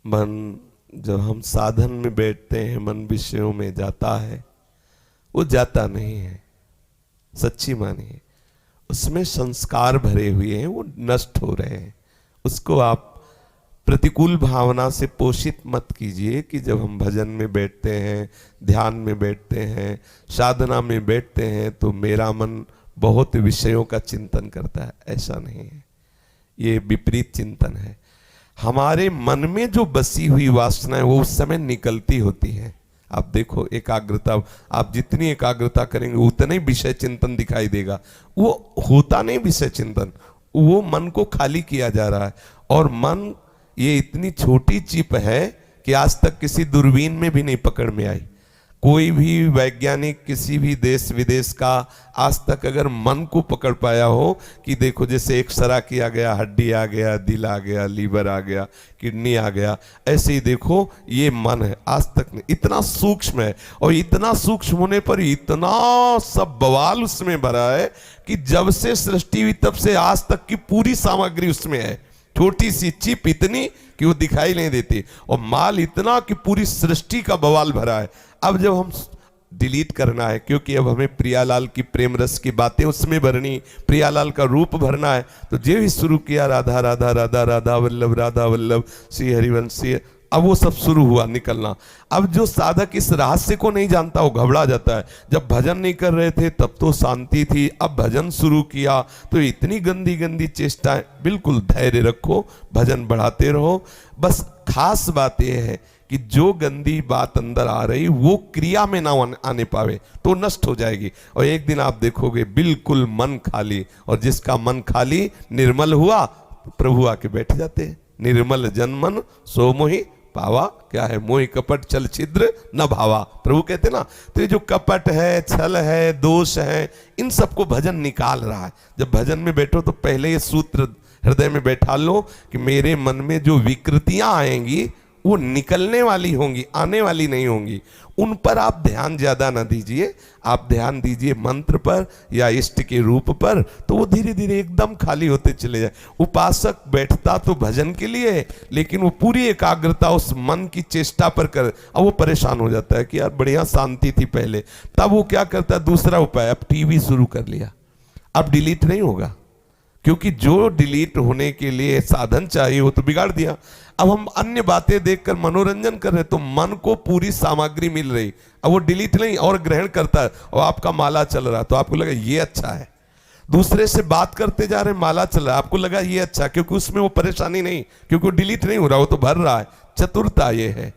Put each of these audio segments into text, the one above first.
मन जब हम साधन में बैठते हैं, मन विषयों में जाता है, वो जाता नहीं है। सच्ची मानिए, उसमें संस्कार भरे हुए हैं, वो नष्ट हो रहे हैं। उसको आप प्रतिकूल भावना से पोषित मत कीजिए कि जब हम भजन में बैठते हैं, ध्यान में बैठते हैं, साधना में बैठते हैं तो मेरा मन बहुत विषयों का चिंतन करता है। ऐसा नहीं है, ये विपरीत चिंतन है। हमारे मन में जो बसी हुई वासना है वो उस समय निकलती होती है। आप देखो, एकाग्रता, आप जितनी एकाग्रता करेंगे उतना ही विषय चिंतन दिखाई देगा। वो होता नहीं विषय चिंतन, वो मन को खाली किया जा रहा है। और मन ये इतनी छोटी चिप है कि आज तक किसी दूरबीन में भी नहीं पकड़ में आई। कोई भी वैज्ञानिक किसी भी देश विदेश का आज तक अगर मन को पकड़ पाया हो कि देखो जैसे एक्सरा किया गया, हड्डी आ गया, दिल आ गया, लीवर आ गया, किडनी आ गया, ऐसे ही देखो ये मन है, आज तक नहीं। इतना सूक्ष्म है, और इतना सूक्ष्म होने पर इतना सब बवाल उसमें भरा है कि जब से सृष्टि हुई तब से आज तक की पूरी सामग्री उसमें है। छोटी सी चिप इतनी कि वो दिखाई नहीं देती, और माल इतना कि पूरी सृष्टि का बवाल भरा है। अब जब हम डिलीट करना है, क्योंकि अब हमें प्रियालाल की प्रेम रस की बातें उसमें भरनी, प्रियालाल का रूप भरना है, तो जो भी शुरू किया राधा राधा राधा राधा वल्लभ श्री हरिवंशी, अब वो सब शुरू हुआ निकलना। अब जो साधक इस रहस्य को नहीं जानता वो घबरा जाता है। जब भजन नहीं कर रहे थे तब तो शांति थी, अब भजन शुरू किया तो इतनी गंदी गंदी चेष्टाएं। बिल्कुल धैर्य रखो, भजन बढ़ाते रहो। बस खास बात यह है कि जो गंदी बात अंदर आ रही वो क्रिया में ना आने पावे तो नष्ट हो जाएगी। और एक दिन आप देखोगे बिल्कुल मन खाली, और जिसका मन खाली निर्मल हुआ प्रभु आके बैठ जाते हैं। निर्मल जन मन सो मोहि पावा, क्या है, मोहि कपट छल छिद्र न भावा, प्रभु कहते ना। तो ये जो कपट है, छल है, दोष है, इन सबको भजन निकाल रहा है। जब भजन में बैठो तो पहले ये सूत्र हृदय में बैठा लो कि मेरे मन में जो विकृतियां आएंगी वो निकलने वाली होंगी, आने वाली नहीं होंगी। उन पर आप ध्यान ज्यादा ना दीजिए, आप ध्यान दीजिए मंत्र पर या इष्ट के रूप पर, तो वो धीरे धीरे एकदम खाली होते चले जाए। उपासक बैठता तो भजन के लिए है, लेकिन वो पूरी एकाग्रता उस मन की चेष्टा पर कर, अब वो परेशान हो जाता है कि यार बढ़िया शांति थी पहले। तब वो क्या करता है, दूसरा उपाय, अब टीवी शुरू कर लिया। अब डिलीट नहीं होगा, क्योंकि जो डिलीट होने के लिए साधन चाहिए वो तो बिगाड़ दिया। अब हम अन्य बातें देखकर मनोरंजन कर रहे, तो मन को पूरी सामग्री मिल रही, अब वो डिलीट नहीं और ग्रहण करता है, और आपका माला चल रहा तो आपको लगा ये अच्छा है। दूसरे से बात करते जा रहे, माला चल रहा है, आपको लगा ये अच्छा, क्योंकि उसमें वो परेशानी नहीं, क्योंकि वो डिलीट नहीं हो रहा, वो तो भर रहा है। चतुरता ये है,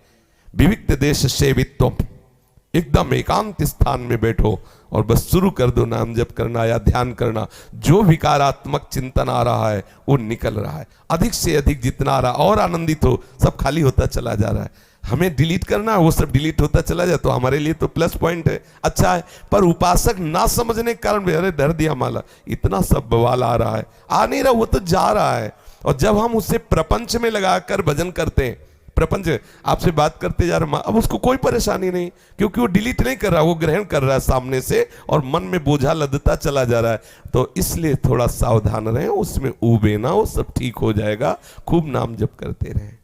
विविक्त देश सेवित्वम, एकदम एकांत स्थान में बैठो और बस शुरू कर दो नाम जप करना या ध्यान करना। जो विकारात्मक चिंतन आ रहा है वो निकल रहा है, अधिक से अधिक जितना आ रहा, और आनंदित हो, सब खाली होता चला जा रहा है। हमें डिलीट करना है, वो सब डिलीट होता चला जाए तो हमारे लिए तो प्लस पॉइंट है, अच्छा है। पर उपासक ना समझने के कारण अरे धर दिया माला, इतना सब बवाल आ रहा है, आ नहीं रहा, वो तो जा रहा है। और जब हम उसे प्रपंच में लगाकर भजन करते हैं, प्रपंच आपसे बात करते जा रहा, अब उसको कोई परेशानी नहीं, क्योंकि वो डिलीट नहीं कर रहा, वो ग्रहण कर रहा है सामने से, और मन में बोझा लदता चला जा रहा है। तो इसलिए थोड़ा सावधान रहें, उसमें ऊबे ना हो, सब ठीक हो जाएगा। खूब नाम जप करते रहें।